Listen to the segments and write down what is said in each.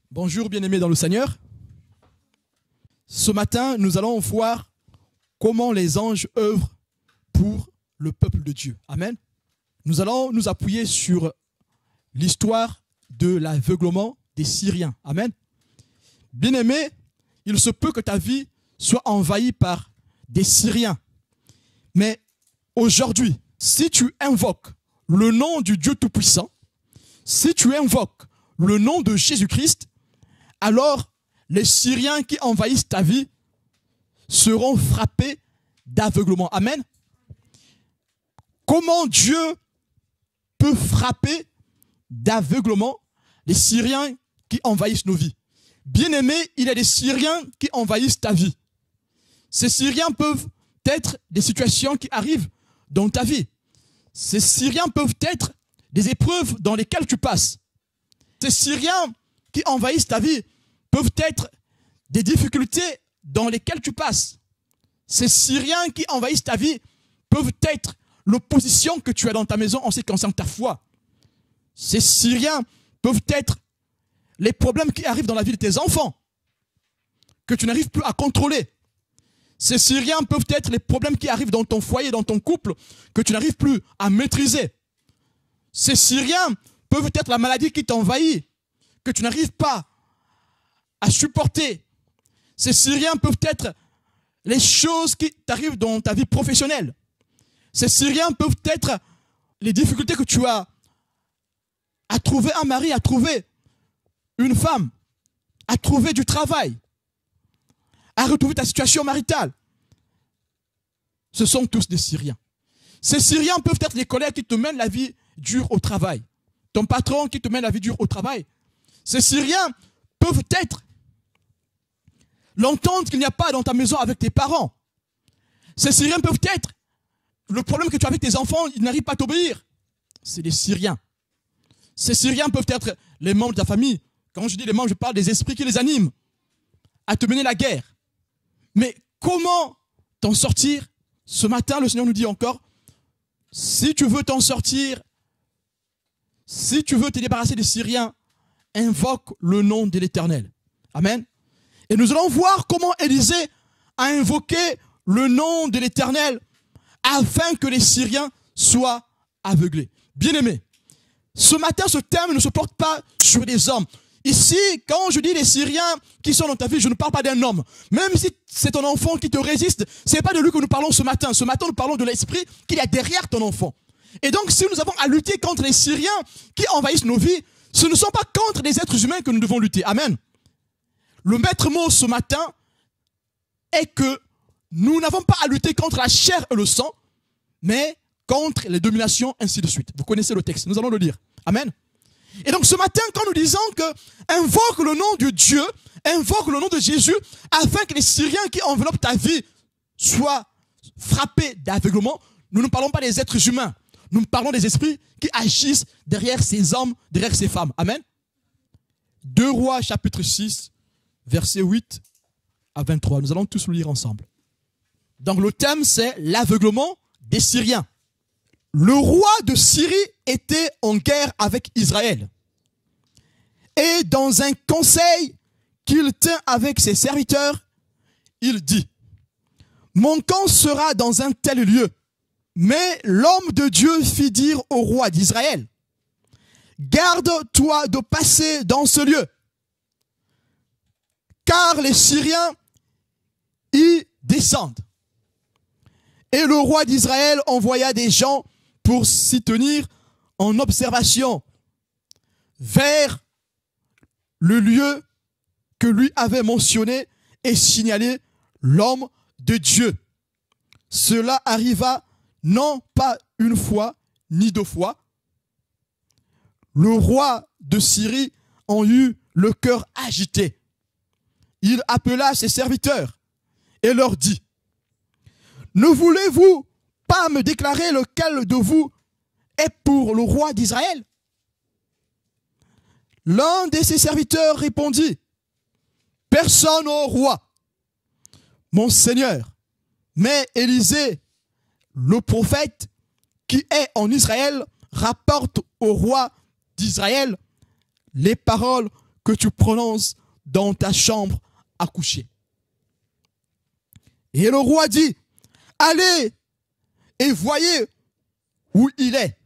Bonjour bien-aimés dans le Seigneur. Ce matin, nous allons voir comment les anges œuvrent pour le peuple de Dieu. Amen. Nous allons nous appuyer sur l'histoire de l'aveuglement des Syriens. Amen. Bien-aimé, il se peut que ta vie soit envahie par des Syriens. Mais aujourd'hui, si tu invoques le nom du Dieu Tout-Puissant, si tu invoques le nom de Jésus-Christ, alors les Syriens qui envahissent ta vie seront frappés d'aveuglement. Amen. Comment Dieu peut frapper d'aveuglement les Syriens qui envahissent nos vies? Bien-aimé, il y a des Syriens qui envahissent ta vie. Ces Syriens peuvent être des situations qui arrivent dans ta vie. Ces Syriens peuvent être des épreuves dans lesquelles tu passes. Ces Syriens qui envahissent ta vie peuvent être des difficultés dans lesquelles tu passes. Ces Syriens qui envahissent ta vie peuvent être l'opposition que tu as dans ta maison en ce qui concerne ta foi. Ces Syriens peuvent être les problèmes qui arrivent dans la vie de tes enfants, que tu n'arrives plus à contrôler. Ces Syriens peuvent être les problèmes qui arrivent dans ton foyer, dans ton couple, que tu n'arrives plus à maîtriser. Ces Syriens peuvent être la maladie qui t'envahit, que tu n'arrives pas à supporter. Ces Syriens peuvent être les choses qui t'arrivent dans ta vie professionnelle. Ces Syriens peuvent être les difficultés que tu as à trouver un mari, à trouver une femme, à trouver du travail, à retrouver ta situation maritale. Ce sont tous des Syriens. Ces Syriens peuvent être les collègues qui te mènent la vie dure au travail. Ton patron qui te mène la vie dure au travail. Ces Syriens peuvent être l'entente qu'il n'y a pas dans ta maison avec tes parents. Ces Syriens peuvent être le problème que tu as avec tes enfants, ils n'arrivent pas à t'obéir. C'est des Syriens. Ces Syriens peuvent être les membres de ta famille. Quand je dis les membres, je parle des esprits qui les animent à te mener la guerre. Mais comment t'en sortir? Ce matin, le Seigneur nous dit encore, si tu veux t'en sortir, si tu veux te débarrasser des Syriens, invoque le nom de l'Éternel. Amen. Et nous allons voir comment Élisée a invoqué le nom de l'Éternel afin que les Syriens soient aveuglés. Bien-aimés, ce matin, ce thème ne se porte pas sur des hommes. Ici, quand je dis les Syriens qui sont dans ta vie, je ne parle pas d'un homme. Même si c'est ton enfant qui te résiste, ce n'est pas de lui que nous parlons ce matin. Ce matin, nous parlons de l'esprit qu'il y a derrière ton enfant. Et donc, si nous avons à lutter contre les Syriens qui envahissent nos vies, ce ne sont pas contre les êtres humains que nous devons lutter. Amen. Le maître mot ce matin est que nous n'avons pas à lutter contre la chair et le sang, mais contre les dominations, ainsi de suite. Vous connaissez le texte, nous allons le lire. Amen. Et donc ce matin, quand nous disons que invoque le nom de Dieu, invoque le nom de Jésus, afin que les Syriens qui enveloppent ta vie soient frappés d'aveuglement, nous ne parlons pas des êtres humains, nous parlons des esprits qui agissent derrière ces hommes, derrière ces femmes. Amen. 2 Rois chapitre 6, versets 8 à 23. Nous allons tous le lire ensemble. Donc le thème c'est l'aveuglement des Syriens. Le roi de Syrie était en guerre avec Israël. Et dans un conseil qu'il tint avec ses serviteurs, il dit, « Mon camp sera dans un tel lieu. » Mais l'homme de Dieu fit dire au roi d'Israël, « Garde-toi de passer dans ce lieu, car les Syriens y descendent. » Et le roi d'Israël envoya des gens pour s'y tenir en observation vers le lieu que lui avait mentionné et signalé l'homme de Dieu. Cela arriva non pas une fois, ni 2 fois. Le roi de Syrie en eut le cœur agité. Il appela ses serviteurs et leur dit, « Ne voulez-vous pas me déclarer lequel de vous est pour le roi d'Israël? » L'un de ses serviteurs répondit, « Personne au roi, mon Seigneur, mais Élisée, le prophète qui est en Israël, rapporte au roi d'Israël les paroles que tu prononces dans ta chambre à coucher. Et le roi dit, allez et voyez où il est,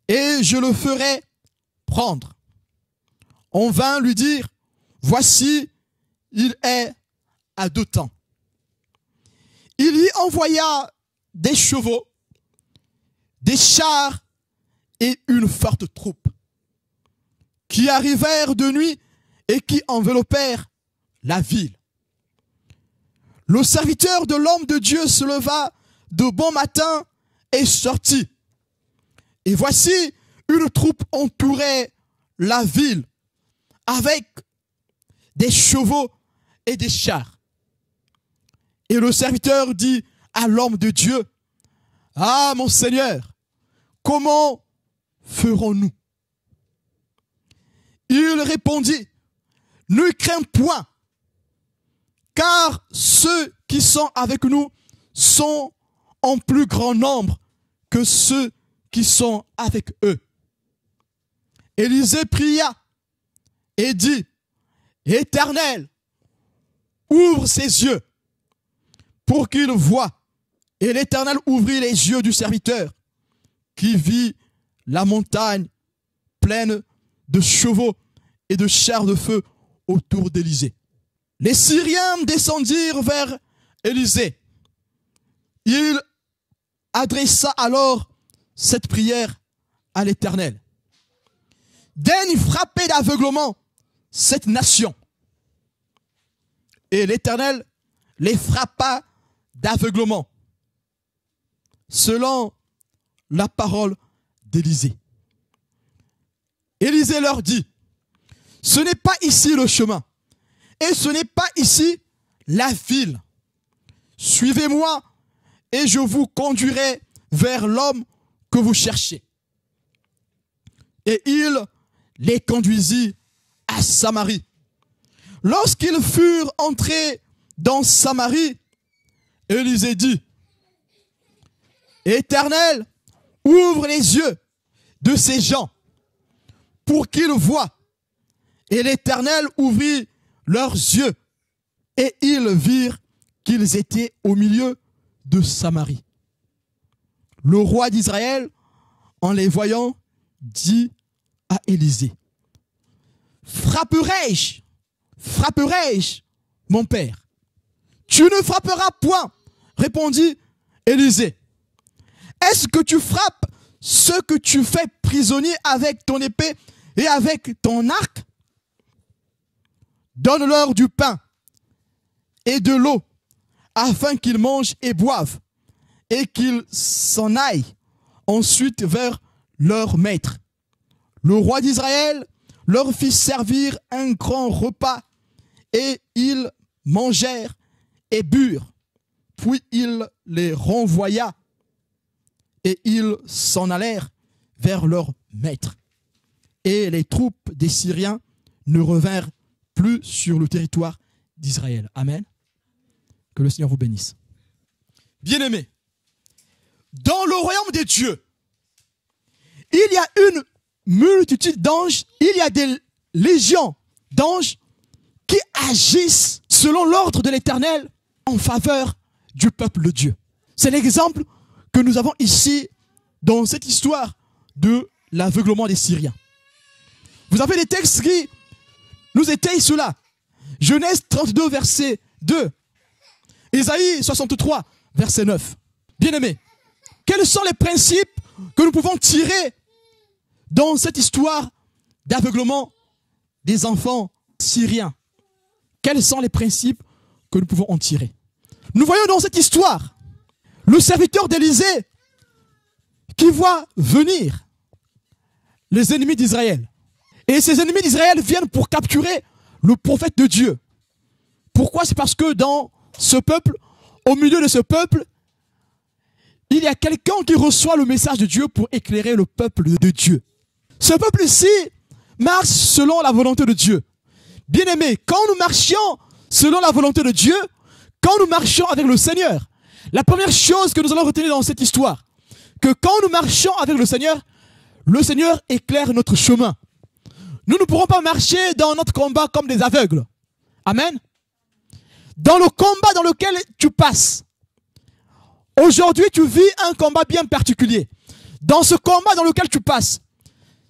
et je le ferai prendre. On vint lui dire, voici, il est à 2 temps. Il y envoya des chevaux, des chars et une forte troupe qui arrivèrent de nuit et qui enveloppèrent la ville. Le serviteur de l'homme de Dieu se leva de bon matin et sortit. Et voici, une troupe entourait la ville avec des chevaux et des chars. Et le serviteur dit à l'homme de Dieu, « Ah, mon Seigneur, comment ferons-nous » Il répondit, « Ne crains point, car ceux qui sont avec nous sont en plus grand nombre que ceux qui sont avec eux. » Élisée pria et dit, « Éternel, ouvre ses yeux pour qu'il voie. » Et l'Éternel ouvrit les yeux du serviteur qui vit la montagne pleine de chevaux et de chars de feu autour d'Élisée. Les Syriens descendirent vers Élisée. Il adressa alors cette prière à l'Éternel. Daigne frapper d'aveuglement cette nation. Et l'Éternel les frappa d'aveuglement, selon la parole d'Élisée. Élisée leur dit, ce n'est pas ici le chemin, et ce n'est pas ici la ville. Suivez-moi, et je vous conduirai vers l'homme que vous cherchez. Et il les conduisit à Samarie. Lorsqu'ils furent entrés dans Samarie, Élisée dit, Éternel, ouvre les yeux de ces gens pour qu'ils voient. Et l'Éternel ouvrit leurs yeux et ils virent qu'ils étaient au milieu de Samarie. Le roi d'Israël, en les voyant, dit à Élisée, frapperai-je, mon père? Tu ne frapperas point, répondit Élisée. Est-ce que tu frappes ceux que tu fais prisonniers avec ton épée et avec ton arc? Donne-leur du pain et de l'eau, afin qu'ils mangent et boivent, et qu'ils s'en aillent ensuite vers leur maître. Le roi d'Israël leur fit servir un grand repas, et ils mangèrent et burent. Puis il les renvoya, et ils s'en allèrent vers leur maître. Et les troupes des Syriens ne revinrent plus sur le territoire d'Israël. Amen. Que le Seigneur vous bénisse. Bien-aimés, dans le royaume des dieux, il y a une multitude d'anges, il y a des légions d'anges qui agissent selon l'ordre de l'Éternel en faveur du peuple de Dieu. C'est l'exemple que nous avons ici dans cette histoire de l'aveuglement des Syriens. Vous avez des textes qui nous étayent cela. Genèse 32, verset 2. Ésaïe 63, verset 9. Bien-aimés, quels sont les principes que nous pouvons tirer dans cette histoire d'aveuglement des enfants syriens? Quels sont les principes que nous pouvons en tirer? Nous voyons dans cette histoire le serviteur d'Élisée qui voit venir les ennemis d'Israël. Et ces ennemis d'Israël viennent pour capturer le prophète de Dieu. Pourquoi? C'est parce que dans ce peuple, au milieu de ce peuple, il y a quelqu'un qui reçoit le message de Dieu pour éclairer le peuple de Dieu. Ce peuple-ci marche selon la volonté de Dieu. Bien-aimés, quand nous marchions selon la volonté de Dieu, quand nous marchions avec le Seigneur, la première chose que nous allons retenir dans cette histoire, que quand nous marchons avec le Seigneur éclaire notre chemin. Nous ne pourrons pas marcher dans notre combat comme des aveugles. Amen. Dans le combat dans lequel tu passes, aujourd'hui tu vis un combat bien particulier. Dans ce combat dans lequel tu passes,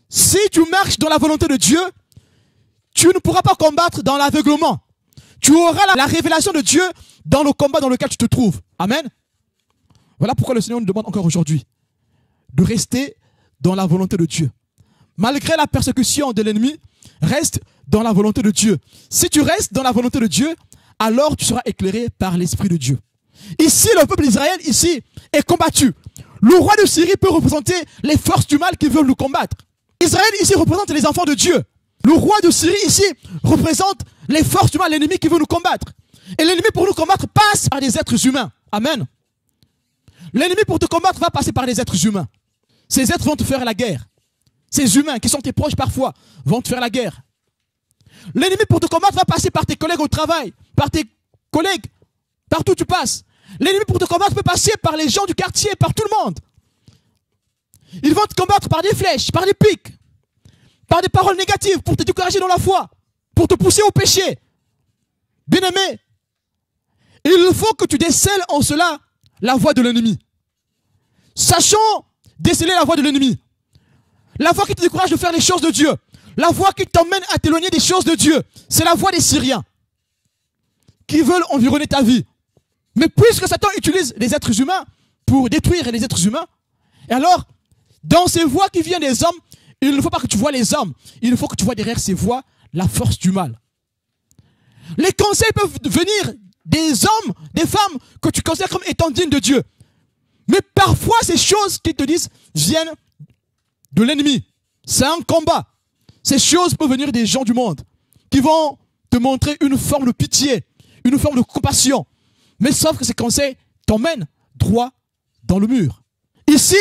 si tu marches dans la volonté de Dieu, tu ne pourras pas combattre dans l'aveuglement. Tu auras la révélation de Dieu dans le combat dans lequel tu te trouves. Amen. Voilà pourquoi le Seigneur nous demande encore aujourd'hui de rester dans la volonté de Dieu. Malgré la persécution de l'ennemi, reste dans la volonté de Dieu. Si tu restes dans la volonté de Dieu, alors tu seras éclairé par l'Esprit de Dieu. Ici, le peuple d'Israël, ici, est combattu. Le roi de Syrie peut représenter les forces du mal qui veulent nous combattre. Israël, ici, représente les enfants de Dieu. Le roi de Syrie, ici, représente les forces du mal, l'ennemi qui veut nous combattre. Et l'ennemi pour nous combattre passe par des êtres humains. Amen. L'ennemi pour te combattre va passer par des êtres humains. Ces êtres vont te faire la guerre. Ces humains qui sont tes proches parfois vont te faire la guerre. L'ennemi pour te combattre va passer par tes collègues au travail, par tes collègues, partout où tu passes. L'ennemi pour te combattre peut passer par les gens du quartier, par tout le monde. Ils vont te combattre par des flèches, par des pics, par des paroles négatives pour te décourager dans la foi, pour te pousser au péché. Bien-aimé, il faut que tu décèles en cela la voix de l'ennemi. Sachons déceler la voix de l'ennemi. La voix qui te décourage de faire les choses de Dieu. La voix qui t'emmène à t'éloigner des choses de Dieu. C'est la voix des Syriens qui veulent environner ta vie. Mais puisque Satan utilise les êtres humains pour détruire les êtres humains, et alors, dans ces voix qui viennent des hommes, il ne faut pas que tu vois les hommes. Il faut que tu vois derrière ces voix la force du mal. Les conseils peuvent venir des hommes, des femmes que tu considères comme étant dignes de Dieu. Mais parfois, ces choses qu'ils te disent viennent de l'ennemi. C'est un combat. Ces choses peuvent venir des gens du monde qui vont te montrer une forme de pitié, une forme de compassion. Mais sauf que ces conseils t'emmènent droit dans le mur. Ici,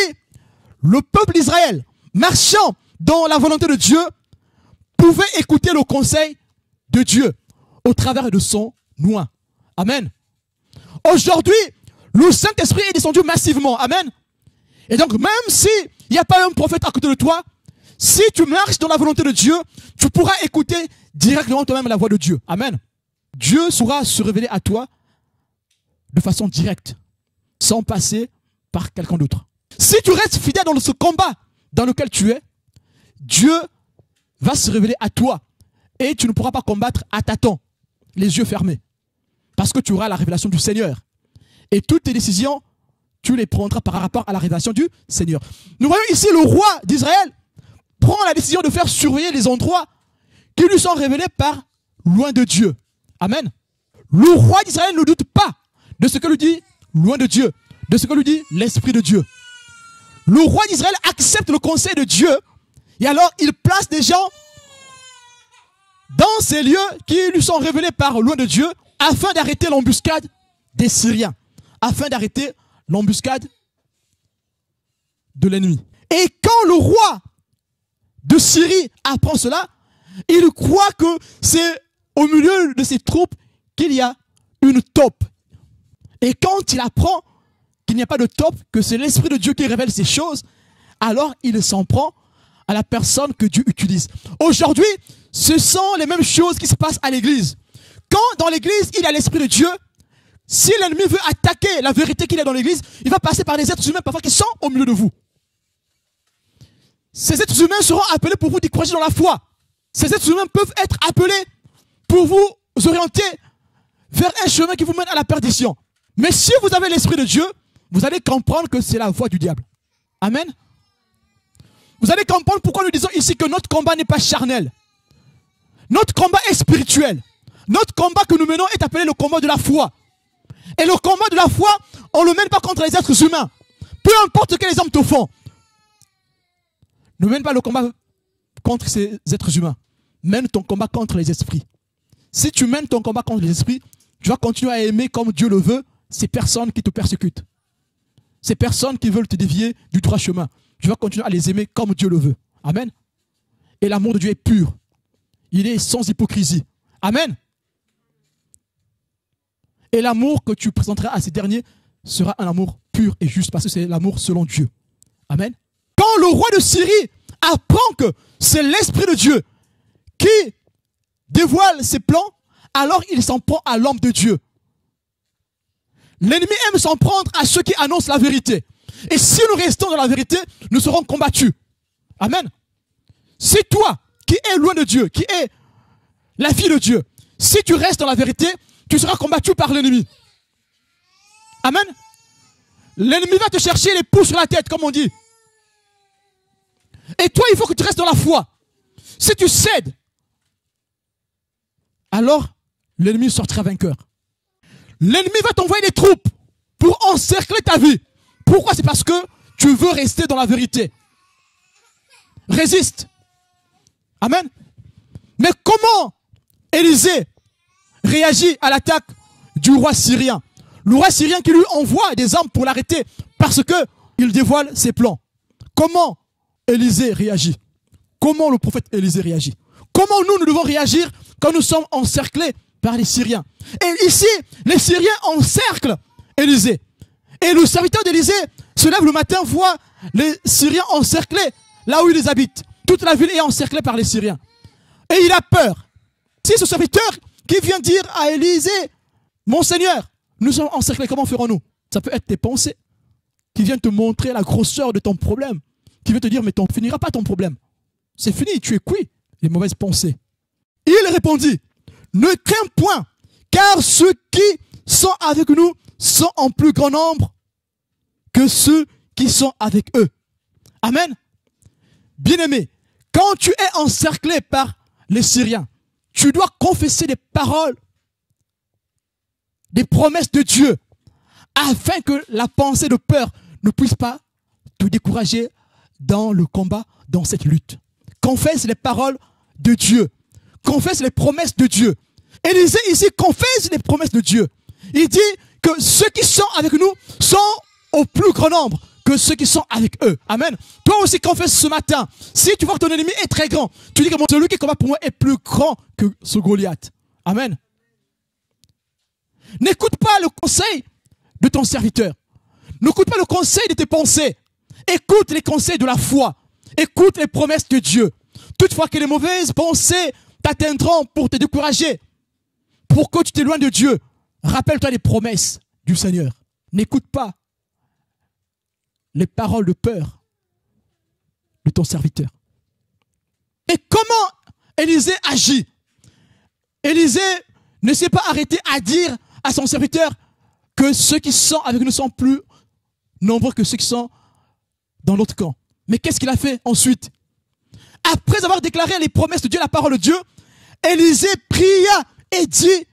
le peuple d'Israël, marchant dans la volonté de Dieu, pouvait écouter le conseil de Dieu au travers de son oint. Amen. Aujourd'hui, le Saint-Esprit est descendu massivement. Amen. Et donc, même si il n'y a pas un prophète à côté de toi, si tu marches dans la volonté de Dieu, tu pourras écouter directement toi-même la voix de Dieu. Amen. Dieu saura se révéler à toi de façon directe, sans passer par quelqu'un d'autre. Si tu restes fidèle dans ce combat dans lequel tu es, Dieu va se révéler à toi et tu ne pourras pas combattre à tâtons, les yeux fermés, parce que tu auras la révélation du Seigneur. Et toutes tes décisions, tu les prendras par rapport à la révélation du Seigneur. Nous voyons ici le roi d'Israël prend la décision de faire surveiller les endroits qui lui sont révélés par loin de Dieu. Amen. Le roi d'Israël ne doute pas de ce que lui dit loin de Dieu, de ce que lui dit l'Esprit de Dieu. Le roi d'Israël accepte le conseil de Dieu et alors il place des gens dans ces lieux qui lui sont révélés par loin de Dieu afin d'arrêter l'embuscade des Syriens, afin d'arrêter l'embuscade de l'ennemi. Et quand le roi de Syrie apprend cela, il croit que c'est au milieu de ses troupes qu'il y a une taupe. Et quand il apprend qu'il n'y a pas de taupe, que c'est l'Esprit de Dieu qui révèle ces choses, alors il s'en prend à la personne que Dieu utilise. Aujourd'hui, ce sont les mêmes choses qui se passent à l'église. Quand dans l'église, il y a l'Esprit de Dieu, si l'ennemi veut attaquer la vérité qu'il y a dans l'église, il va passer par des êtres humains parfois qui sont au milieu de vous. Ces êtres humains seront appelés pour vous décourager dans la foi. Ces êtres humains peuvent être appelés pour vous orienter vers un chemin qui vous mène à la perdition. Mais si vous avez l'Esprit de Dieu, vous allez comprendre que c'est la voie du diable. Amen. Vous allez comprendre pourquoi nous disons ici que notre combat n'est pas charnel. Notre combat est spirituel. Notre combat que nous menons est appelé le combat de la foi. Et le combat de la foi, on ne le mène pas contre les êtres humains. Peu importe ce que les hommes te font. Ne mène pas le combat contre ces êtres humains. Mène ton combat contre les esprits. Si tu mènes ton combat contre les esprits, tu vas continuer à aimer comme Dieu le veut ces personnes qui te persécutent. Ces personnes qui veulent te dévier du droit chemin. Tu vas continuer à les aimer comme Dieu le veut. Amen. Et l'amour de Dieu est pur. Il est sans hypocrisie. Amen. Et l'amour que tu présenteras à ces derniers sera un amour pur et juste parce que c'est l'amour selon Dieu. Amen. Quand le roi de Syrie apprend que c'est l'Esprit de Dieu qui dévoile ses plans, alors il s'en prend à l'homme de Dieu. L'ennemi aime s'en prendre à ceux qui annoncent la vérité. Et si nous restons dans la vérité, nous serons combattus. Amen. Si toi, qui es loin de Dieu, qui es la fille de Dieu, si tu restes dans la vérité, tu seras combattu par l'ennemi. Amen. L'ennemi va te chercher les pouces sur la tête, comme on dit. Et toi, il faut que tu restes dans la foi. Si tu cèdes, alors l'ennemi sortira vainqueur. L'ennemi va t'envoyer des troupes pour encercler ta vie. Pourquoi? C'est parce que tu veux rester dans la vérité. Résiste. Amen. Mais comment Élisée réagit à l'attaque du roi syrien? Le roi syrien qui lui envoie des armes pour l'arrêter parce qu'il dévoile ses plans. Comment Élisée réagit? Comment le prophète Élisée réagit? Comment nous devons réagir quand nous sommes encerclés par les Syriens? Et ici, les Syriens encerclent Élisée. Et le serviteur d'Élisée se lève le matin, voit les Syriens encerclés là où ils habitent. Toute la ville est encerclée par les Syriens. Et il a peur. Si ce serviteur qui vient dire à Élisée, mon Seigneur, nous sommes encerclés, comment ferons-nous? Ça peut être tes pensées qui viennent te montrer la grosseur de ton problème, qui vient te dire, mais tu ne finiras pas ton problème. C'est fini, tu es cuit. Les mauvaises pensées. Il répondit, ne crains point, car ceux qui sont avec nous sont en plus grand nombre que ceux qui sont avec eux. Amen. Bien-aimé, quand tu es encerclé par les Syriens, tu dois confesser des paroles, des promesses de Dieu, afin que la pensée de peur ne puisse pas te décourager dans le combat, dans cette lutte. Confesse les paroles de Dieu. Confesse les promesses de Dieu. Élisée ici confesse les promesses de Dieu. Il dit que ceux qui sont avec nous sont au plus grand nombre que ceux qui sont avec eux. Amen. Toi aussi confesse ce matin. Si tu vois que ton ennemi est très grand, tu dis que celui qui combat pour moi est plus grand que ce Goliath. Amen. N'écoute pas le conseil de ton serviteur. N'écoute pas le conseil de tes pensées. Écoute les conseils de la foi. Écoute les promesses de Dieu. Toutefois que les mauvaises pensées t'atteindront pour te décourager, pour que tu t'éloignes de Dieu, rappelle-toi les promesses du Seigneur. N'écoute pas les paroles de peur de ton serviteur. Et comment Élisée agit? Élisée ne s'est pas arrêté à dire à son serviteur que ceux qui sont avec nous sont plus nombreux que ceux qui sont dans l'autre camp. Mais qu'est-ce qu'il a fait ensuite? Après avoir déclaré les promesses de Dieu, la parole de Dieu, Élisée pria et dit,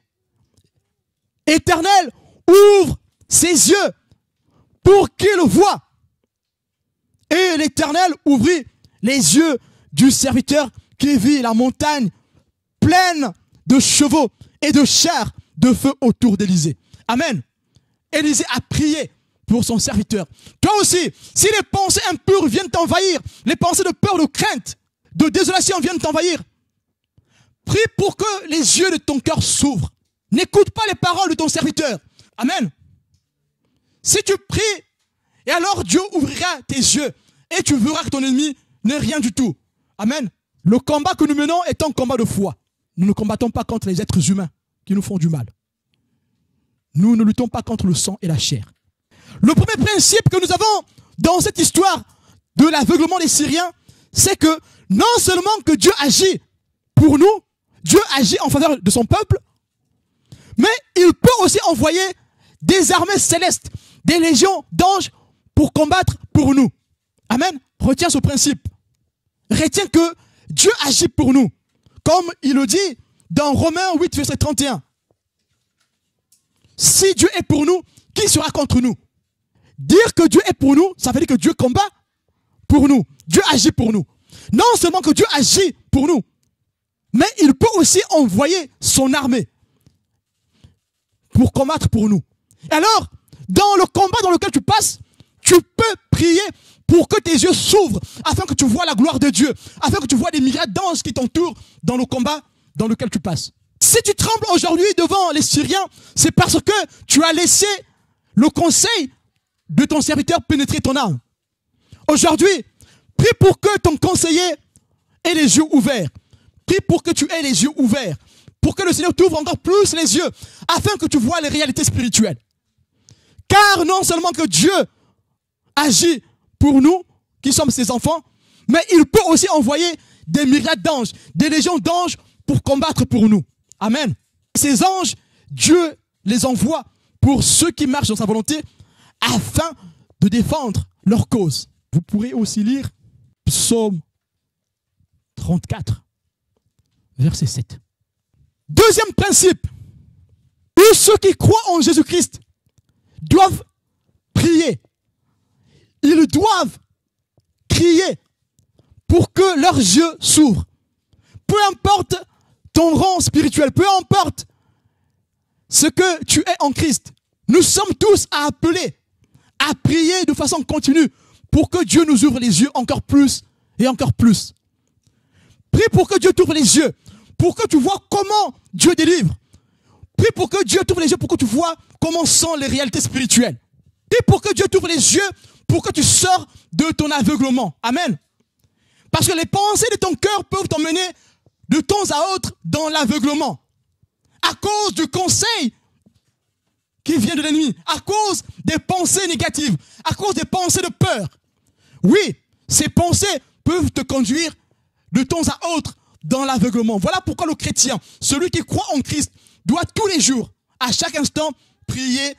Éternel, ouvre ses yeux pour qu'il voie. Et l'Éternel ouvrit les yeux du serviteur qui vit la montagne pleine de chevaux et de chars de feu autour d'Élisée. Amen. Élisée a prié pour son serviteur. Toi aussi, si les pensées impures viennent t'envahir, les pensées de peur, de crainte, de désolation viennent t'envahir, prie pour que les yeux de ton cœur s'ouvrent. N'écoute pas les paroles de ton serviteur. Amen. Si tu pries, et alors Dieu ouvrira tes yeux et tu verras que ton ennemi n'est rien du tout. Amen. Le combat que nous menons est un combat de foi. Nous ne combattons pas contre les êtres humains qui nous font du mal. Nous ne luttons pas contre le sang et la chair. Le premier principe que nous avons dans cette histoire de l'aveuglement des Syriens, c'est que non seulement que Dieu agit pour nous, Dieu agit en faveur de son peuple, mais il peut aussi envoyer des armées célestes, des légions d'anges pour combattre pour nous. Amen. Retiens ce principe. Retiens que Dieu agit pour nous. Comme il le dit dans Romains 8, verset 31. Si Dieu est pour nous, qui sera contre nous? Dire que Dieu est pour nous, ça veut dire que Dieu combat pour nous. Dieu agit pour nous. Non seulement que Dieu agit pour nous, mais il peut aussi envoyer son armée pour combattre pour nous. Et alors, dans le combat dans lequel tu passes, tu peux prier pour que tes yeux s'ouvrent, afin que tu vois la gloire de Dieu, afin que tu vois des myriades d'anges qui t'entourent dans le combat dans lequel tu passes. Si tu trembles aujourd'hui devant les Syriens, c'est parce que tu as laissé le conseil de ton serviteur pénétrer ton âme. Aujourd'hui, prie pour que ton conseiller ait les yeux ouverts. Prie prie pour que tu aies les yeux ouverts, pour que le Seigneur t'ouvre encore plus les yeux, afin que tu vois les réalités spirituelles. Car non seulement que Dieu agit pour nous, qui sommes ses enfants, mais il peut aussi envoyer des myriades d'anges, des légions d'anges pour combattre pour nous. Amen. Ces anges, Dieu les envoie pour ceux qui marchent dans sa volonté, afin de défendre leur cause. Vous pourrez aussi lire Psaume 34, verset 7. Deuxième principe, tous ceux qui croient en Jésus-Christ doivent prier. Ils doivent crier pour que leurs yeux s'ouvrent. Peu importe ton rang spirituel, peu importe ce que tu es en Christ, nous sommes tous appelés à prier de façon continue pour que Dieu nous ouvre les yeux encore plus et encore plus. Prie pour que Dieu t'ouvre les yeux, pour que tu vois comment Dieu délivre. Prie pour que Dieu t'ouvre les yeux, pour que tu vois comment sont les réalités spirituelles. Prie pour que Dieu t'ouvre les yeux, pour que tu sors de ton aveuglement. Amen. Parce que les pensées de ton cœur peuvent t'emmener de temps à autre dans l'aveuglement. À cause du conseil qui vient de l'ennemi, à cause des pensées négatives, à cause des pensées de peur. Oui, ces pensées peuvent te conduire de temps à autre dans l'aveuglement. Voilà pourquoi le chrétien, celui qui croit en Christ, doit tous les jours, à chaque instant, prier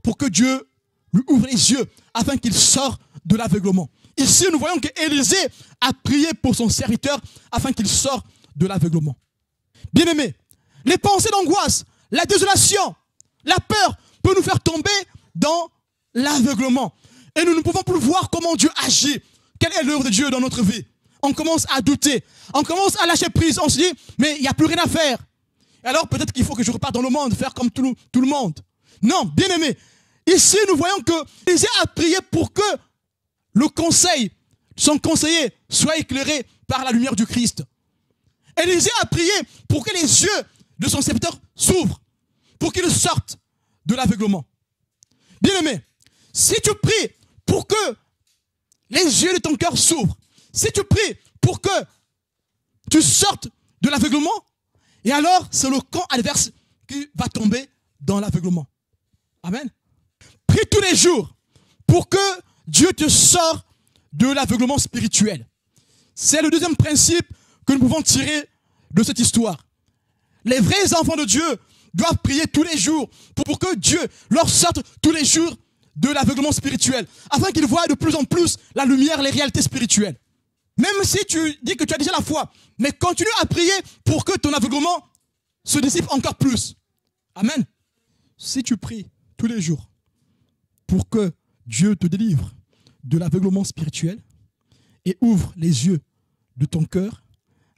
pour que Dieu lui ouvre les yeux afin qu'il sorte de l'aveuglement. Ici, nous voyons qu'Élisée a prié pour son serviteur afin qu'il sorte de l'aveuglement. Bien-aimés, les pensées d'angoisse, la désolation, la peur peut nous faire tomber dans l'aveuglement. Et nous ne pouvons plus voir comment Dieu agit. Quelle est l'œuvre de Dieu dans notre vie? On commence à douter, on commence à lâcher prise, on se dit, mais il n'y a plus rien à faire. Alors peut-être qu'il faut que je reparte dans le monde, faire comme tout le monde. Non, bien aimé, ici nous voyons que Élisée a prié pour que le conseil, son conseiller, soit éclairé par la lumière du Christ. Élisée a prié pour que les yeux de son serviteur s'ouvrent, pour qu'il sorte de l'aveuglement. Bien aimé, si tu pries pour que les yeux de ton cœur s'ouvrent, si tu pries pour que tu sortes de l'aveuglement, et alors c'est le camp adverse qui va tomber dans l'aveuglement. Amen. Prie tous les jours pour que Dieu te sorte de l'aveuglement spirituel. C'est le deuxième principe que nous pouvons tirer de cette histoire. Les vrais enfants de Dieu doivent prier tous les jours pour que Dieu leur sorte tous les jours de l'aveuglement spirituel, afin qu'ils voient de plus en plus la lumière, les réalités spirituelles. Même si tu dis que tu as déjà la foi, mais continue à prier pour que ton aveuglement se dissipe encore plus. Amen. Si tu pries tous les jours pour que Dieu te délivre de l'aveuglement spirituel et ouvre les yeux de ton cœur,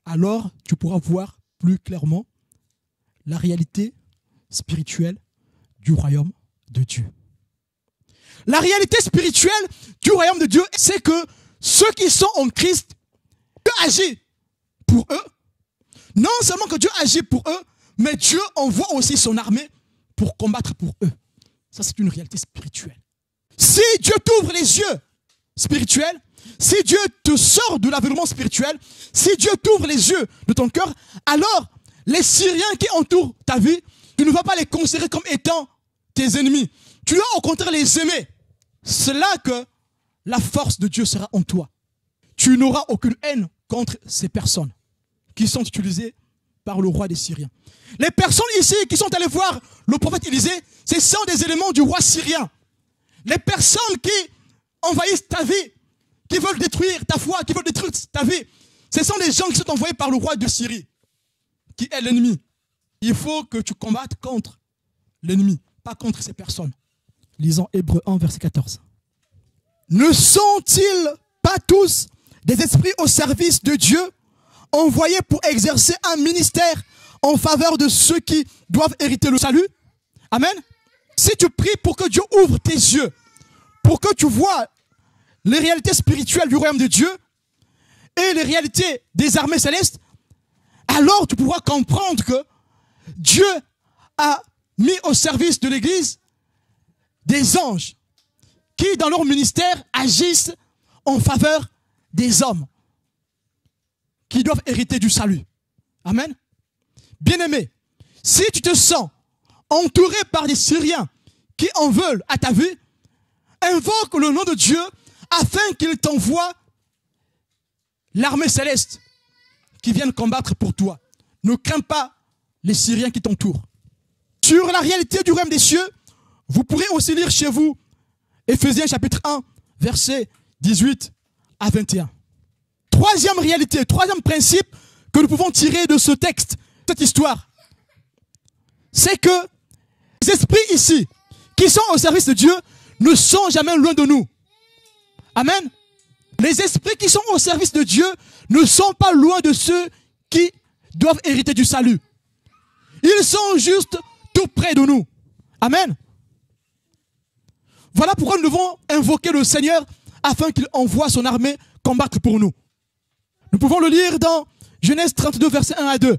alors tu pourras voir plus clairement la réalité spirituelle du royaume de Dieu. La réalité spirituelle du royaume de Dieu, c'est que ceux qui sont en Christ, Dieu agit pour eux. Non seulement que Dieu agit pour eux, mais Dieu envoie aussi son armée pour combattre pour eux. Ça, c'est une réalité spirituelle. Si Dieu t'ouvre les yeux spirituels, si Dieu te sort de l'aveuglement spirituel, si Dieu t'ouvre les yeux de ton cœur, alors les Syriens qui entourent ta vie, tu ne vas pas les considérer comme étant tes ennemis. Tu dois au contraire les aimer. C'est là que la force de Dieu sera en toi. Tu n'auras aucune haine contre ces personnes qui sont utilisées par le roi des Syriens. Les personnes ici qui sont allées voir le prophète Élisée, ce sont des éléments du roi syrien. Les personnes qui envahissent ta vie, qui veulent détruire ta foi, qui veulent détruire ta vie, ce sont des gens qui sont envoyés par le roi de Syrie, qui est l'ennemi. Il faut que tu combattes contre l'ennemi, pas contre ces personnes. Lisons Hébreux 1, verset 14. Ne sont-ils pas tous des esprits au service de Dieu, envoyés pour exercer un ministère en faveur de ceux qui doivent hériter le salut? Amen. Si tu pries pour que Dieu ouvre tes yeux, pour que tu vois les réalités spirituelles du royaume de Dieu et les réalités des armées célestes, alors tu pourras comprendre que Dieu a mis au service de l'Église des anges qui, dans leur ministère, agissent en faveur des hommes qui doivent hériter du salut. Amen. Bien-aimé, si tu te sens entouré par des Syriens qui en veulent à ta vie, invoque le nom de Dieu afin qu'il t'envoie l'armée céleste qui vienne combattre pour toi. Ne crains pas les Syriens qui t'entourent. Sur la réalité du royaume des cieux, vous pourrez aussi lire chez vous Éphésiens chapitre 1, versets 18 à 21. Troisième réalité, troisième principe que nous pouvons tirer de ce texte, cette histoire, c'est que les esprits ici, qui sont au service de Dieu, ne sont jamais loin de nous. Amen. Les esprits qui sont au service de Dieu ne sont pas loin de ceux qui doivent hériter du salut. Ils sont juste tout près de nous. Amen. Voilà pourquoi nous devons invoquer le Seigneur afin qu'il envoie son armée combattre pour nous. Nous pouvons le lire dans Genèse 32, versets 1 à 2.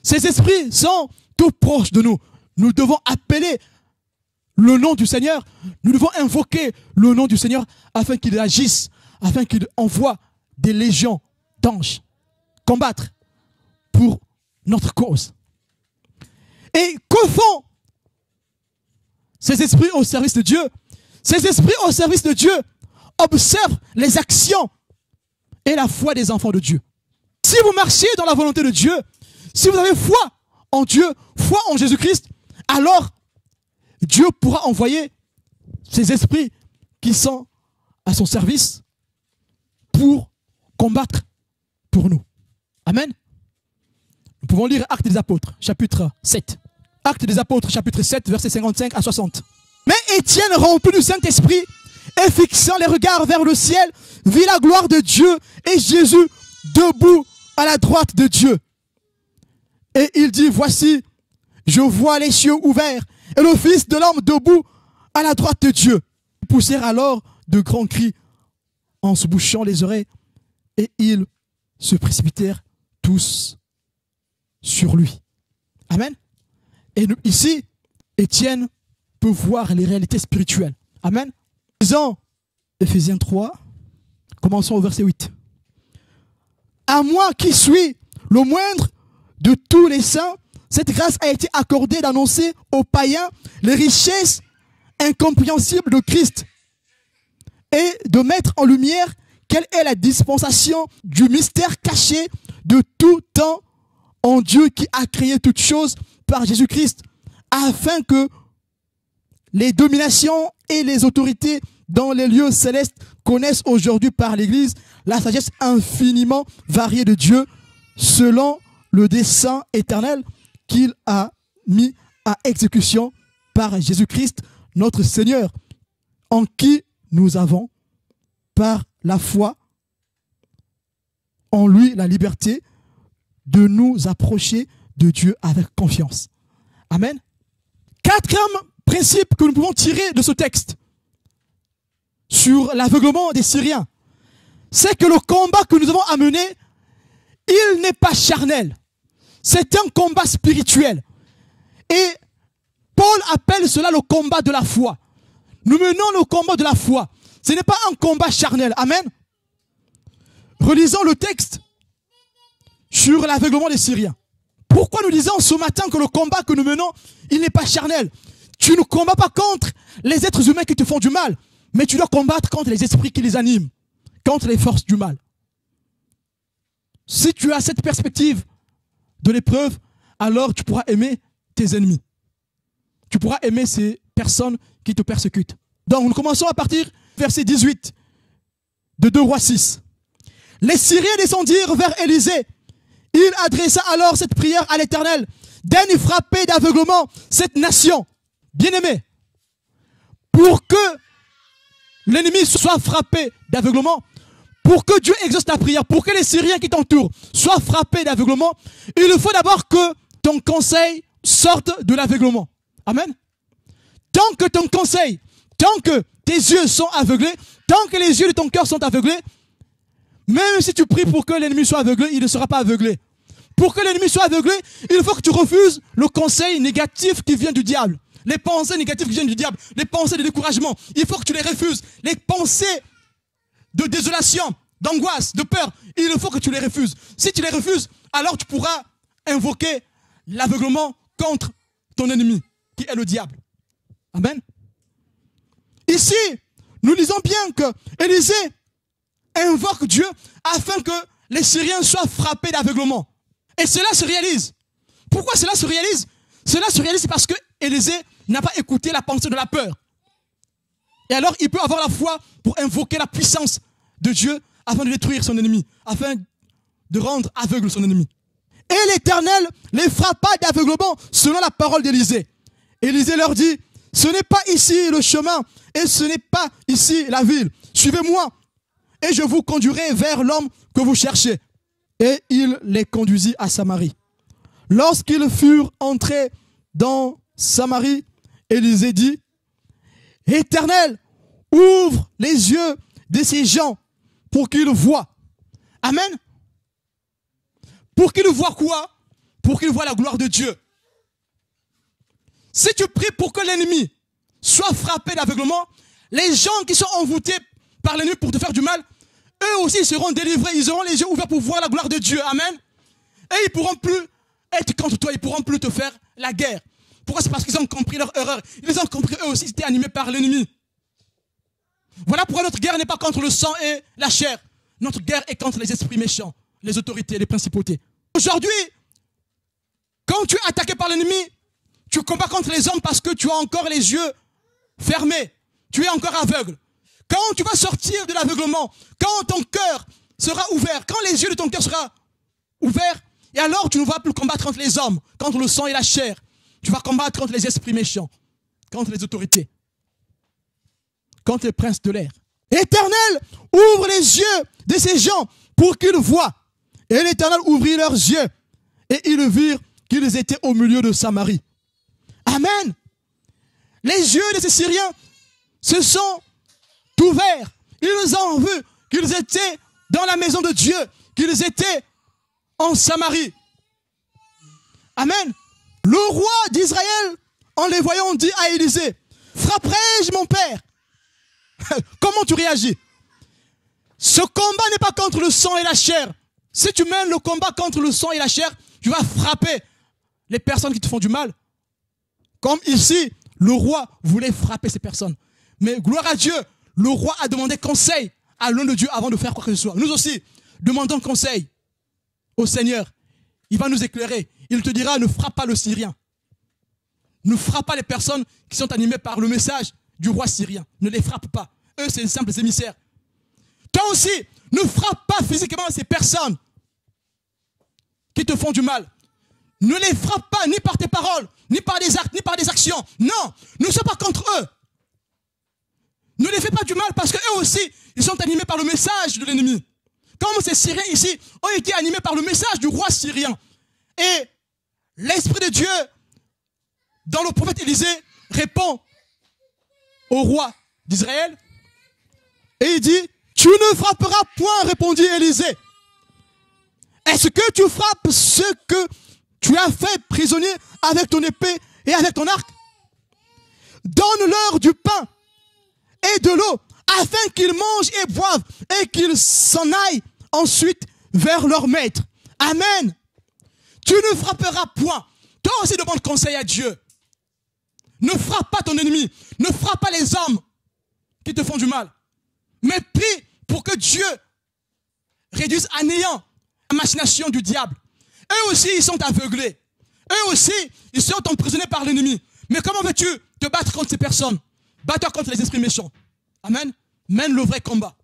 Ces esprits sont tout proches de nous. Nous devons appeler le nom du Seigneur. Nous devons invoquer le nom du Seigneur afin qu'il agisse, afin qu'il envoie des légions d'anges combattre pour notre cause. Et que font ces esprits au service de Dieu? Ces esprits au service de Dieu observent les actions et la foi des enfants de Dieu. Si vous marchez dans la volonté de Dieu, si vous avez foi en Dieu, foi en Jésus-Christ, alors Dieu pourra envoyer ces esprits qui sont à son service pour combattre pour nous. Amen. Nous pouvons lire Actes des Apôtres, chapitre 7. Actes des Apôtres, chapitre 7, versets 55 à 60. Mais Étienne, rempli du Saint-Esprit, et fixant les regards vers le ciel, vit la gloire de Dieu et Jésus debout à la droite de Dieu. Et il dit, voici, je vois les cieux ouverts et le Fils de l'homme debout à la droite de Dieu. Ils poussèrent alors de grands cris en se bouchant les oreilles et ils se précipitèrent tous sur lui. Amen. Et nous, ici, Étienne peut voir les réalités spirituelles. Amen. Lisons Éphésiens 3, commençons au verset 8. À moi qui suis le moindre de tous les saints, cette grâce a été accordée d'annoncer aux païens les richesses incompréhensibles de Christ et de mettre en lumière quelle est la dispensation du mystère caché de tout temps en Dieu qui a créé toutes choses par Jésus-Christ, afin que les dominations et les autorités dans les lieux célestes connaissent aujourd'hui par l'Église la sagesse infiniment variée de Dieu selon le dessein éternel qu'il a mis à exécution par Jésus-Christ, notre Seigneur, en qui nous avons, par la foi, en lui la liberté de nous approcher de Dieu avec confiance. Amen. Quatrième principe que nous pouvons tirer de ce texte sur l'aveuglement des Syriens, c'est que le combat que nous avons à mener, il n'est pas charnel. C'est un combat spirituel. Et Paul appelle cela le combat de la foi. Nous menons le combat de la foi. Ce n'est pas un combat charnel. Amen. Relisons le texte sur l'aveuglement des Syriens. Pourquoi nous disons ce matin que le combat que nous menons, il n'est pas charnel? Tu ne combats pas contre les êtres humains qui te font du mal, mais tu dois combattre contre les esprits qui les animent, contre les forces du mal. Si tu as cette perspective de l'épreuve, alors tu pourras aimer tes ennemis. Tu pourras aimer ces personnes qui te persécutent. Donc nous commençons à partir du verset 18 de 2 Rois 6. Les Syriens descendirent vers Élisée. Il adressa alors cette prière à l'Éternel. Daigne frapper d'aveuglement cette nation. Bien-aimé, pour que l'ennemi soit frappé d'aveuglement, pour que Dieu exauce ta prière, pour que les Syriens qui t'entourent soient frappés d'aveuglement, il faut d'abord que ton conseil sorte de l'aveuglement. Amen. Tant que ton conseil, tant que tes yeux sont aveuglés, tant que les yeux de ton cœur sont aveuglés, même si tu pries pour que l'ennemi soit aveuglé, il ne sera pas aveuglé. Pour que l'ennemi soit aveuglé, il faut que tu refuses le conseil négatif qui vient du diable. Les pensées négatives qui viennent du diable, les pensées de découragement, il faut que tu les refuses. Les pensées de désolation, d'angoisse, de peur, il faut que tu les refuses. Si tu les refuses, alors tu pourras invoquer l'aveuglement contre ton ennemi, qui est le diable. Amen. Ici, nous lisons bien que Élisée invoque Dieu afin que les Syriens soient frappés d'aveuglement. Et cela se réalise. Pourquoi cela se réalise? Cela se réalise parce que Élisée n'a pas écouté la pensée de la peur. Et alors, il peut avoir la foi pour invoquer la puissance de Dieu afin de détruire son ennemi, afin de rendre aveugle son ennemi. Et l'Éternel les frappa d'aveuglement selon la parole d'Élisée. Élisée leur dit, ce n'est pas ici le chemin et ce n'est pas ici la ville. Suivez-moi et je vous conduirai vers l'homme que vous cherchez. Et il les conduisit à Samarie. Lorsqu'ils furent entrés dans Samarie, Élisée dit, Éternel, ouvre les yeux de ces gens pour qu'ils voient. Amen. Pour qu'ils voient quoi? Pour qu'ils voient la gloire de Dieu. Si tu pries pour que l'ennemi soit frappé d'aveuglement, les gens qui sont envoûtés par l'ennemi pour te faire du mal, eux aussi seront délivrés, ils auront les yeux ouverts pour voir la gloire de Dieu. Amen. Et ils ne pourront plus être contre toi, ils ne pourront plus te faire la guerre. Pourquoi? C'est parce qu'ils ont compris leur erreur. Ils ont compris eux aussi, ils étaient animés par l'ennemi. Voilà pourquoi notre guerre n'est pas contre le sang et la chair. Notre guerre est contre les esprits méchants, les autorités, les principautés. Aujourd'hui, quand tu es attaqué par l'ennemi, tu combats contre les hommes parce que tu as encore les yeux fermés. Tu es encore aveugle. Quand tu vas sortir de l'aveuglement, quand ton cœur sera ouvert, quand les yeux de ton cœur seront ouverts, et alors tu ne vas plus combattre contre les hommes, contre le sang et la chair. Tu vas combattre contre les esprits méchants, contre les autorités, contre les princes de l'air. Éternel, ouvre les yeux de ces gens pour qu'ils voient. Et l'Éternel ouvrit leurs yeux et ils virent qu'ils étaient au milieu de Samarie. Amen. Les yeux de ces Syriens se sont ouverts. Ils ont vu qu'ils étaient dans la maison de Dieu, qu'ils étaient en Samarie. Amen. Le roi d'Israël, en les voyant, dit à Élisée, frapperai-je mon père? Comment tu réagis? Ce combat n'est pas contre le sang et la chair. Si tu mènes le combat contre le sang et la chair, tu vas frapper les personnes qui te font du mal. Comme ici, le roi voulait frapper ces personnes. Mais gloire à Dieu, le roi a demandé conseil à l'homme de Dieu avant de faire quoi que ce soit. Nous aussi, demandons conseil au Seigneur. Il va nous éclairer. Il te dira, ne frappe pas le Syrien. Ne frappe pas les personnes qui sont animées par le message du roi syrien. Ne les frappe pas. Eux, c'est des simples émissaires. Toi aussi, ne frappe pas physiquement ces personnes qui te font du mal. Ne les frappe pas ni par tes paroles, ni par des actes, ni par des actions. Non, ne sois pas contre eux. Ne les fais pas du mal parce qu'eux aussi, ils sont animés par le message de l'ennemi. Comme ces Syriens ici ont été animés par le message du roi syrien. Et l'Esprit de Dieu, dans le prophète Élisée, répond au roi d'Israël. Et il dit, tu ne frapperas point, répondit Élisée. Est-ce que tu frappes ceux que tu as fait prisonniers avec ton épée et avec ton arc? Donne-leur du pain et de l'eau, afin qu'ils mangent et boivent, et qu'ils s'en aillent ensuite vers leur maître. Amen. Tu ne frapperas point. Toi aussi demande conseil à Dieu. Ne frappe pas ton ennemi. Ne frappe pas les hommes qui te font du mal. Mais prie pour que Dieu réduise à néant la machination du diable. Eux aussi, ils sont aveuglés. Eux aussi, ils sont emprisonnés par l'ennemi. Mais comment veux-tu te battre contre ces personnes? Bats-toi contre les esprits méchants. Amen. Mène le vrai combat.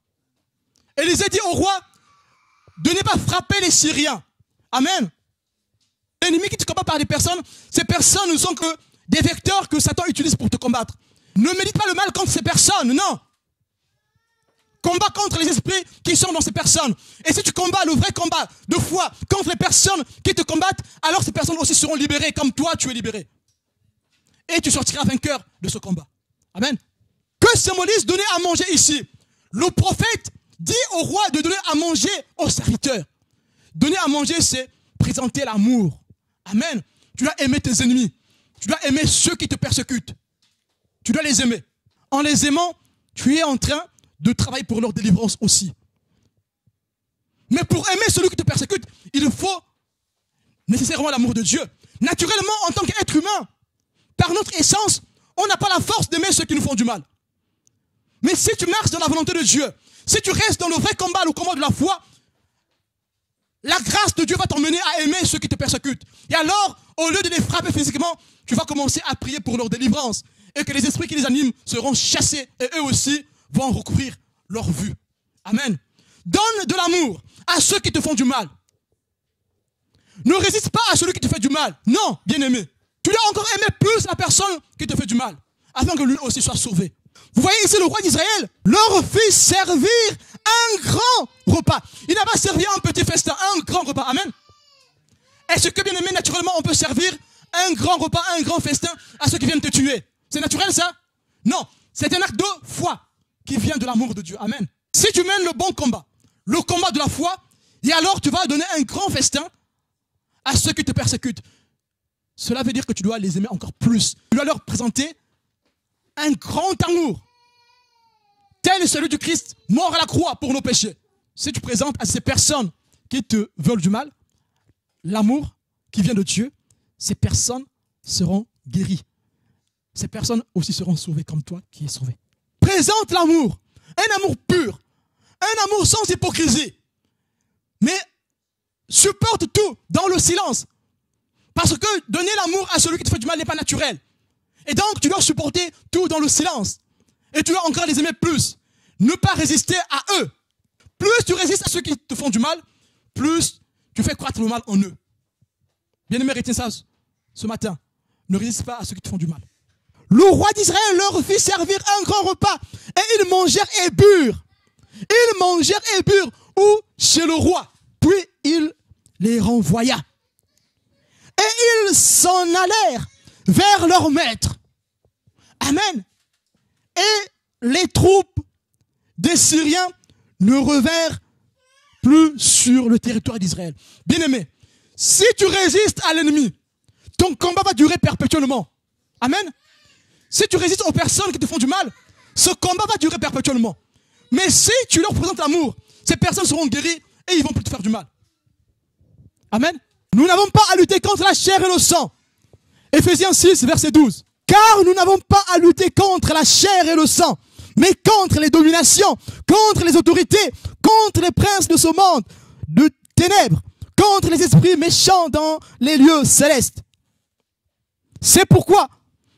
Élisée dit au roi de ne pas frapper les Syriens. Amen. L'ennemi qui te combat par des personnes, ces personnes ne sont que des vecteurs que Satan utilise pour te combattre. Ne médite pas le mal contre ces personnes, non. Combat contre les esprits qui sont dans ces personnes. Et si tu combats le vrai combat de foi contre les personnes qui te combattent, alors ces personnes aussi seront libérées comme toi tu es libéré. Et tu sortiras vainqueur de ce combat. Amen. Que symbolise donner à manger ici? Le prophète dit au roi de donner à manger aux serviteurs. Donner à manger, c'est présenter l'amour. Amen. Tu dois aimer tes ennemis. Tu dois aimer ceux qui te persécutent. Tu dois les aimer. En les aimant, tu es en train de travailler pour leur délivrance aussi. Mais pour aimer celui qui te persécute, il faut nécessairement l'amour de Dieu. Naturellement, en tant qu'être humain, par notre essence, on n'a pas la force d'aimer ceux qui nous font du mal. Mais si tu marches dans la volonté de Dieu, si tu restes dans le vrai combat, le combat de la foi, la grâce de Dieu va t'emmener à aimer ceux qui te persécutent. Et alors, au lieu de les frapper physiquement, tu vas commencer à prier pour leur délivrance. Et que les esprits qui les animent seront chassés et eux aussi vont recouvrir leur vue. Amen. Donne de l'amour à ceux qui te font du mal. Ne résiste pas à celui qui te fait du mal. Non, bien-aimé. Tu dois encore aimer plus la personne qui te fait du mal, afin que lui aussi soit sauvé. Vous voyez ici le roi d'Israël leur fit servir un grand repas. Il n'a pas servi un petit festin, un grand repas. Amen. Est-ce que, bien-aimé, naturellement, on peut servir un grand repas, un grand festin à ceux qui viennent te tuer? C'est naturel, ça? Non. C'est un acte de foi qui vient de l'amour de Dieu. Amen. Si tu mènes le bon combat, le combat de la foi, et alors tu vas donner un grand festin à ceux qui te persécutent. Cela veut dire que tu dois les aimer encore plus. Tu dois leur présenter un grand amour. Tel est celui du Christ, mort à la croix pour nos péchés. Si tu présentes à ces personnes qui te veulent du mal, l'amour qui vient de Dieu, ces personnes seront guéries. Ces personnes aussi seront sauvées comme toi qui es sauvé. Présente l'amour, un amour pur, un amour sans hypocrisie. Mais supporte tout dans le silence. Parce que donner l'amour à celui qui te fait du mal n'est pas naturel. Et donc tu dois supporter tout dans le silence. Et tu dois encore les aimer plus. Ne pas résister à eux. Plus tu résistes à ceux qui te font du mal, plus tu fais croître le mal en eux. Bien-aimé, retiens ça ce matin. Ne résiste pas à ceux qui te font du mal. Le roi d'Israël leur fit servir un grand repas. Et ils mangèrent et burent. Ils mangèrent et burent où? Chez le roi. Puis il les renvoya. Et ils s'en allèrent vers leur maître. Amen. Et les troupes des Syriens ne revinrent plus sur le territoire d'Israël. Bien-aimé, si tu résistes à l'ennemi, ton combat va durer perpétuellement. Amen. Si tu résistes aux personnes qui te font du mal, ce combat va durer perpétuellement. Mais si tu leur présentes l'amour, ces personnes seront guéries et ils ne vont plus te faire du mal. Amen. Nous n'avons pas à lutter contre la chair et le sang. Éphésiens 6, verset 12. Car nous n'avons pas à lutter contre la chair et le sang, mais contre les dominations, contre les autorités, contre les princes de ce monde, de ténèbres, contre les esprits méchants dans les lieux célestes. C'est pourquoi,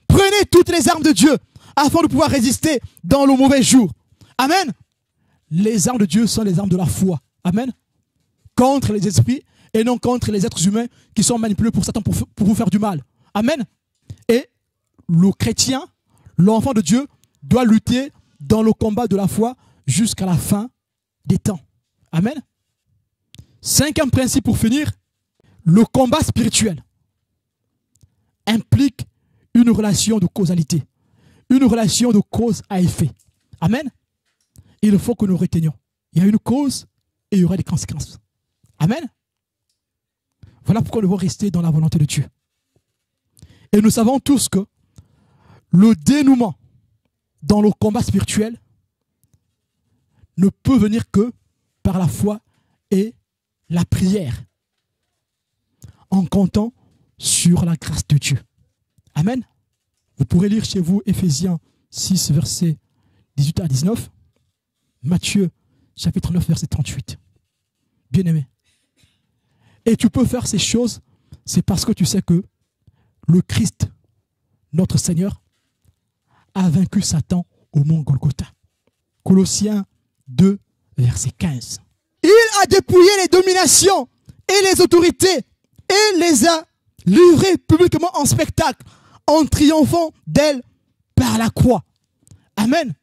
prenez toutes les armes de Dieu, afin de pouvoir résister dans le mauvais jour. Amen. Les armes de Dieu sont les armes de la foi. Amen. Contre les esprits et non contre les êtres humains qui sont manipulés pour Satan pour vous faire du mal. Amen. Et le chrétien, l'enfant de Dieu, doit lutter dans le combat de la foi jusqu'à la fin des temps. Amen. Cinquième principe pour finir, le combat spirituel implique une relation de causalité, une relation de cause à effet. Amen. Il faut que nous retenions. Il y a une cause et il y aura des conséquences. Amen. Voilà pourquoi nous devons rester dans la volonté de Dieu. Et nous savons tous que le dénouement dans le combat spirituel ne peut venir que par la foi et la prière, en comptant sur la grâce de Dieu. Amen. Vous pourrez lire chez vous Éphésiens 6, versets 18 à 19, Matthieu, chapitre 9, verset 38. Bien-aimé. Et tu peux faire ces choses, c'est parce que tu sais que le Christ, notre Seigneur, a vaincu Satan au mont Golgotha. Colossiens 2, verset 15. Il a dépouillé les dominations et les autorités et les a livrées publiquement en spectacle en triomphant d'elles par la croix. Amen.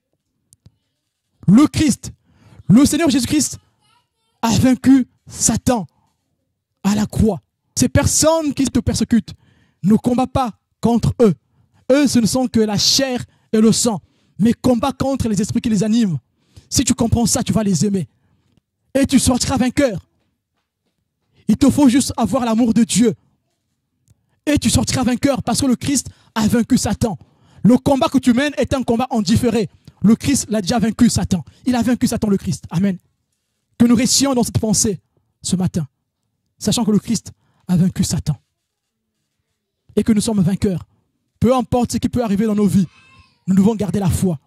Le Christ, le Seigneur Jésus-Christ a vaincu Satan à la croix. Ces personnes qui te persécutent ne combattent pas contre eux. Eux, ce ne sont que la chair et le sang, mais combattent contre les esprits qui les animent. Si tu comprends ça, tu vas les aimer. Et tu sortiras vainqueur. Il te faut juste avoir l'amour de Dieu. Et tu sortiras vainqueur parce que le Christ a vaincu Satan. Le combat que tu mènes est un combat en différé. Le Christ l'a déjà vaincu Satan. Il a vaincu Satan, le Christ. Amen. Que nous restions dans cette pensée ce matin, sachant que le Christ a vaincu Satan. Et que nous sommes vainqueurs. Peu importe ce qui peut arriver dans nos vies, nous devons garder la foi.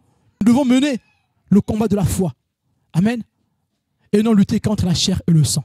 Nous devons mener le combat de la foi. Amen. Et non lutter contre la chair et le sang.